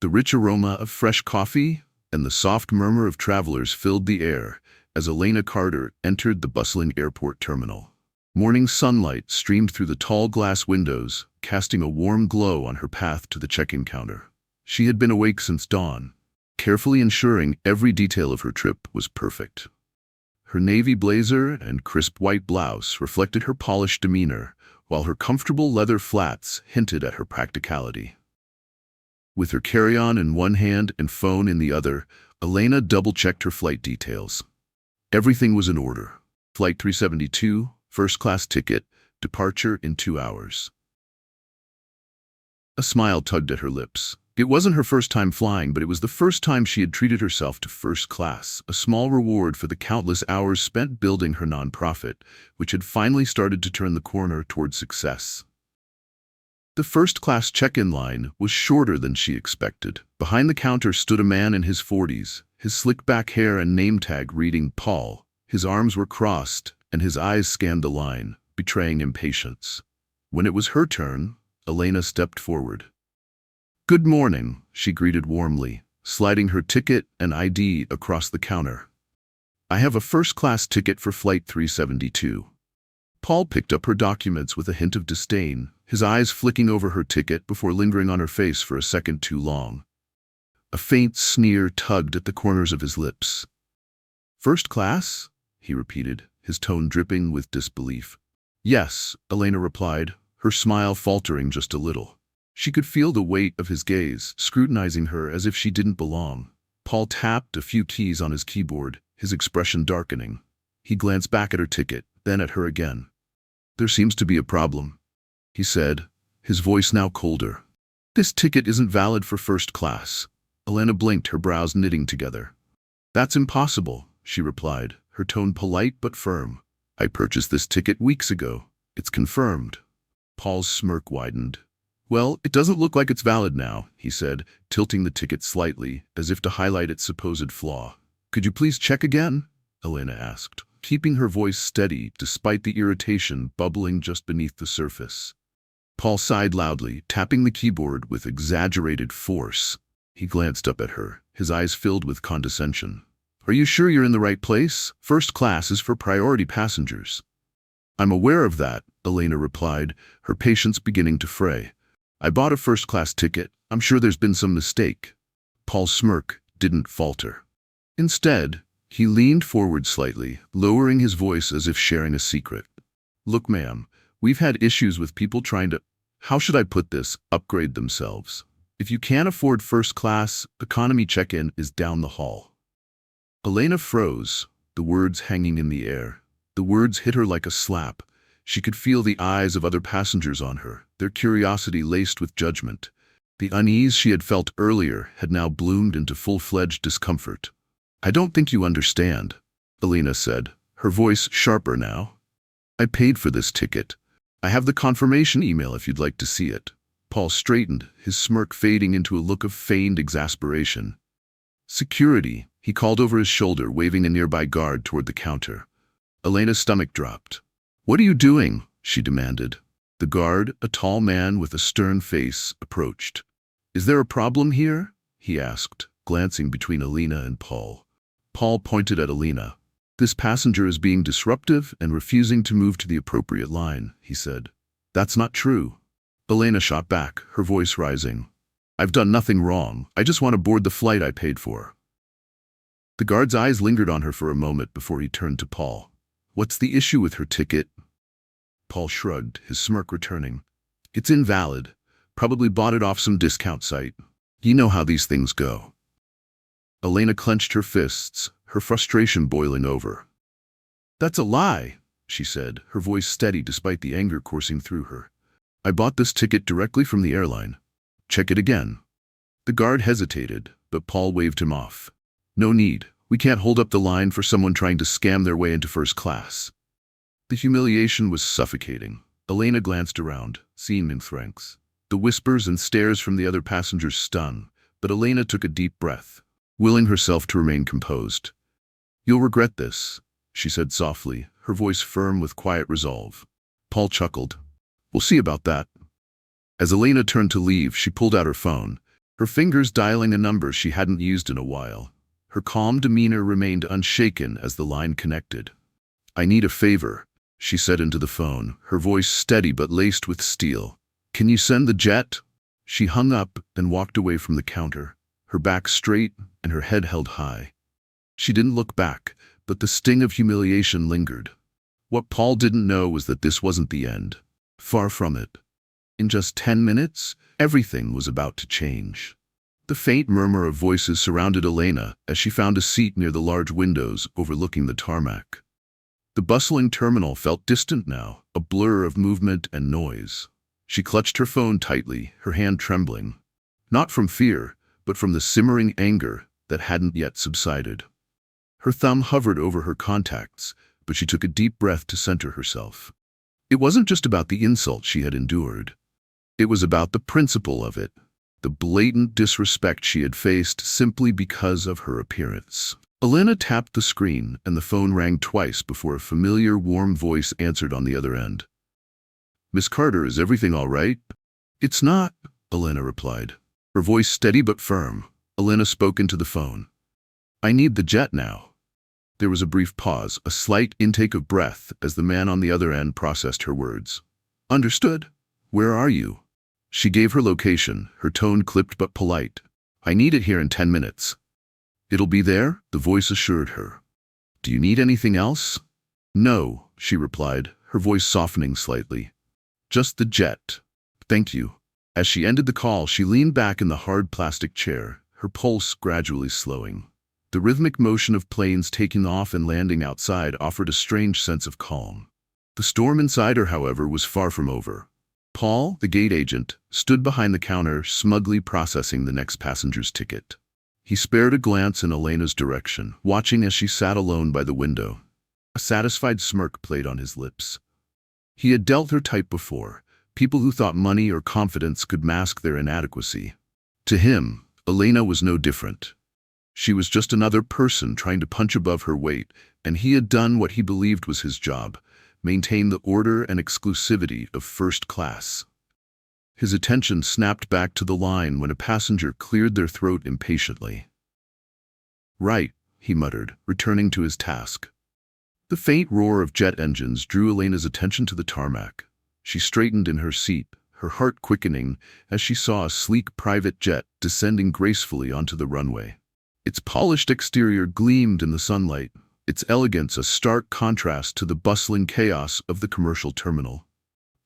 The rich aroma of fresh coffee and the soft murmur of travelers filled the air as Elena Carter entered the bustling airport terminal. Morning sunlight streamed through the tall glass windows, casting a warm glow on her path to the check-in counter. She had been awake since dawn, carefully ensuring every detail of her trip was perfect. Her navy blazer and crisp white blouse reflected her polished demeanor, while her comfortable leather flats hinted at her practicality. With her carry-on in one hand and phone in the other, Elena double-checked her flight details. Everything was in order. Flight 372, first-class ticket, departure in 2 hours. A smile tugged at her lips. It wasn't her first time flying, but it was the first time she had treated herself to first class, a small reward for the countless hours spent building her nonprofit, which had finally started to turn the corner toward success. The first-class check-in line was shorter than she expected. Behind the counter stood a man in his 40s, his slick-back hair and name tag reading Paul. His arms were crossed, and his eyes scanned the line, betraying impatience. When it was her turn, Elena stepped forward. "Good morning," she greeted warmly, sliding her ticket and ID across the counter. "I have a first-class ticket for Flight 372. Paul picked up her documents with a hint of disdain, his eyes flicking over her ticket before lingering on her face for a second too long. A faint sneer tugged at the corners of his lips. "First class?" he repeated, his tone dripping with disbelief. "Yes," Elena replied, her smile faltering just a little. She could feel the weight of his gaze, scrutinizing her as if she didn't belong. Paul tapped a few keys on his keyboard, his expression darkening. He glanced back at her ticket, then at her again. "There seems to be a problem," he said, his voice now colder. "This ticket isn't valid for first class." Elena blinked, her brows knitting together. "That's impossible," she replied, her tone polite but firm. "I purchased this ticket weeks ago. It's confirmed." Paul's smirk widened. "Well, it doesn't look like it's valid now," he said, tilting the ticket slightly, as if to highlight its supposed flaw. "Could you please check again?" Elena asked, keeping her voice steady despite the irritation bubbling just beneath the surface. Paul sighed loudly, tapping the keyboard with exaggerated force. He glanced up at her, his eyes filled with condescension. "Are you sure you're in the right place? First class is for priority passengers." "I'm aware of that," Elena replied, her patience beginning to fray. "I bought a first-class ticket. I'm sure there's been some mistake." Paul's smirk didn't falter. Instead, he leaned forward slightly, lowering his voice as if sharing a secret. "Look, ma'am, we've had issues with people trying to, how should I put this, upgrade themselves. If you can't afford first class, economy check-in is down the hall." Elena froze, the words hanging in the air. The words hit her like a slap. She could feel the eyes of other passengers on her, their curiosity laced with judgment. The unease she had felt earlier had now bloomed into full-fledged discomfort. "I don't think you understand," Elena said, her voice sharper now. "I paid for this ticket. I have the confirmation email if you'd like to see it." Paul straightened, his smirk fading into a look of feigned exasperation. "Security," he called over his shoulder, waving a nearby guard toward the counter. Elena's stomach dropped. "What are you doing?" she demanded. The guard, a tall man with a stern face, approached. "Is there a problem here?" he asked, glancing between Elena and Paul. Paul pointed at Elena. "This passenger is being disruptive and refusing to move to the appropriate line," he said. "That's not true." Elena shot back, her voice rising. "I've done nothing wrong. I just want to board the flight I paid for." The guard's eyes lingered on her for a moment before he turned to Paul. "What's the issue with her ticket?" Paul shrugged, his smirk returning. "It's invalid. Probably bought it off some discount site. You know how these things go." Elena clenched her fists, her frustration boiling over. "That's a lie," she said, her voice steady despite the anger coursing through her. "I bought this ticket directly from the airline. Check it again." The guard hesitated, but Paul waved him off. "No need. We can't hold up the line for someone trying to scam their way into first class." The humiliation was suffocating. Elena glanced around, seeing Thranks. The whispers and stares from the other passengers stung, but Elena took a deep breath, willing herself to remain composed. "You'll regret this," she said softly, her voice firm with quiet resolve. Paul chuckled. "We'll see about that." As Elena turned to leave, she pulled out her phone. her fingers dialing a number she hadn't used in a while. Her calm demeanor remained unshaken as the line connected. "I need a favor," she said into the phone, her voice steady but laced with steel. "Can you send the jet?" She hung up and walked away from the counter, her back straight and her head held high. She didn't look back, but the sting of humiliation lingered. What Paul didn't know was that this wasn't the end. Far from it. In just 10 minutes, everything was about to change. The faint murmur of voices surrounded Elena as she found a seat near the large windows overlooking the tarmac. The bustling terminal felt distant now, a blur of movement and noise. She clutched her phone tightly, her hand trembling. Not from fear, but from the simmering anger that hadn't yet subsided. Her thumb hovered over her contacts, but she took a deep breath to center herself. It wasn't just about the insult she had endured. It was about the principle of it, the blatant disrespect she had faced simply because of her appearance. Elena tapped the screen, and the phone rang twice before a familiar, warm voice answered on the other end. "Miss Carter, is everything all right?" "It's not," Elena replied. Her voice steady but firm. Elena spoke into the phone. "I need the jet now." There was a brief pause, a slight intake of breath as the man on the other end processed her words. "Understood. Where are you?" She gave her location, her tone clipped but polite. "I need it here in 10 minutes. "It'll be there," the voice assured her. "Do you need anything else?" "No," she replied, her voice softening slightly. "Just the jet. Thank you." As she ended the call, she leaned back in the hard plastic chair, her pulse gradually slowing. The rhythmic motion of planes taking off and landing outside offered a strange sense of calm. The storm inside her, however, was far from over. Paul, the gate agent, stood behind the counter, smugly processing the next passenger's ticket. He spared a glance in Elena's direction, watching as she sat alone by the window. A satisfied smirk played on his lips. He had dealt her type before, people who thought money or confidence could mask their inadequacy. To him, Elena was no different. She was just another person trying to punch above her weight, and he had done what he believed was his job, maintain the order and exclusivity of first class. His attention snapped back to the line when a passenger cleared their throat impatiently. "Right," he muttered, returning to his task. The faint roar of jet engines drew Elena's attention to the tarmac. She straightened in her seat, her heart quickening as she saw a sleek private jet descending gracefully onto the runway. Its polished exterior gleamed in the sunlight, its elegance a stark contrast to the bustling chaos of the commercial terminal.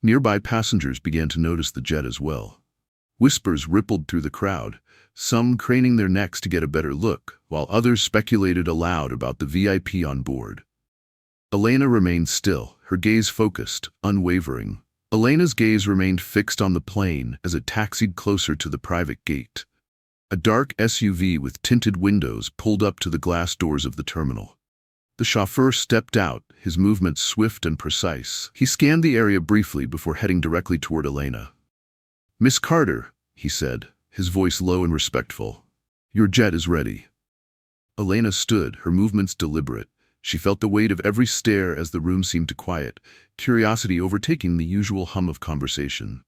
Nearby passengers began to notice the jet as well. Whispers rippled through the crowd, some craning their necks to get a better look, while others speculated aloud about the VIP on board. Elena remained still, her gaze focused, unwavering. Elena's gaze remained fixed on the plane as it taxied closer to the private gate. A dark SUV with tinted windows pulled up to the glass doors of the terminal. The chauffeur stepped out, his movements swift and precise. He scanned the area briefly before heading directly toward Elena. "Miss Carter," he said, his voice low and respectful. "Your jet is ready." Elena stood, her movements deliberate. She felt the weight of every stare as the room seemed to quiet, curiosity overtaking the usual hum of conversation.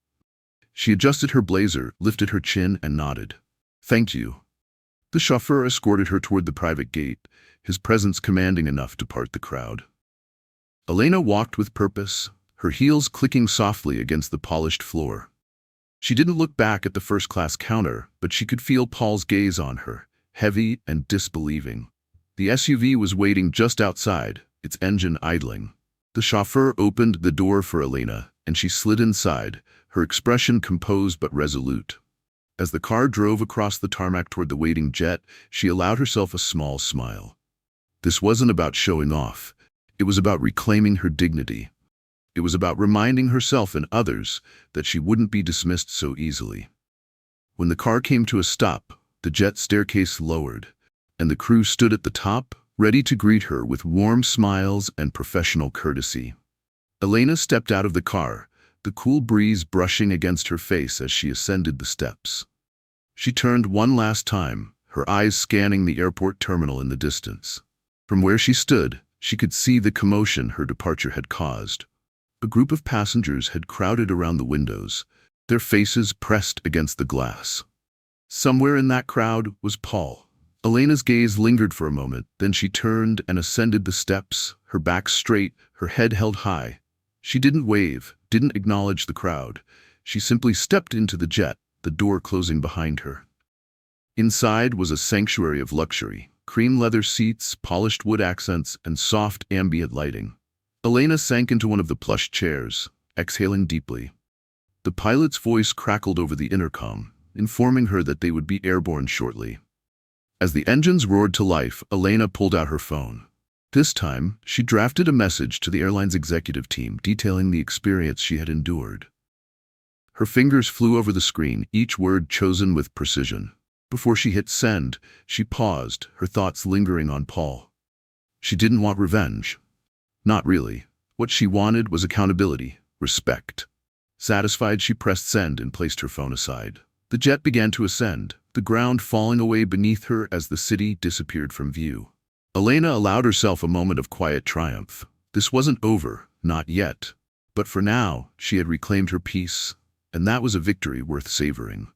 She adjusted her blazer, lifted her chin, and nodded. "Thank you." The chauffeur escorted her toward the private gate, his presence commanding enough to part the crowd. Elena walked with purpose, her heels clicking softly against the polished floor. She didn't look back at the first-class counter, but she could feel Paul's gaze on her, heavy and disbelieving. The SUV was waiting just outside, its engine idling. The chauffeur opened the door for Elena, and she slid inside, her expression composed but resolute. As the car drove across the tarmac toward the waiting jet, she allowed herself a small smile. This wasn't about showing off. It was about reclaiming her dignity. It was about reminding herself and others that she wouldn't be dismissed so easily. When the car came to a stop, the jet staircase lowered, and the crew stood at the top, ready to greet her with warm smiles and professional courtesy. Elena stepped out of the car, the cool breeze brushing against her face as she ascended the steps. She turned one last time, her eyes scanning the airport terminal in the distance. From where she stood, she could see the commotion her departure had caused. A group of passengers had crowded around the windows, their faces pressed against the glass. Somewhere in that crowd was Paul. Elena's gaze lingered for a moment, then she turned and ascended the steps, her back straight, her head held high. She didn't wave, didn't acknowledge the crowd. She simply stepped into the jet, the door closing behind her. Inside was a sanctuary of luxury, cream leather seats, polished wood accents, and soft ambient lighting. Elena sank into one of the plush chairs, exhaling deeply. The pilot's voice crackled over the intercom, informing her that they would be airborne shortly. As the engines roared to life, Elena pulled out her phone. This time, she drafted a message to the airline's executive team detailing the experience she had endured. Her fingers flew over the screen, each word chosen with precision. Before she hit send, she paused, her thoughts lingering on Paul. She didn't want revenge. Not really. What she wanted was accountability, respect. Satisfied, she pressed send and placed her phone aside. The jet began to ascend, the ground falling away beneath her as the city disappeared from view. Elena allowed herself a moment of quiet triumph. This wasn't over, not yet. But for now, she had reclaimed her peace, and that was a victory worth savoring.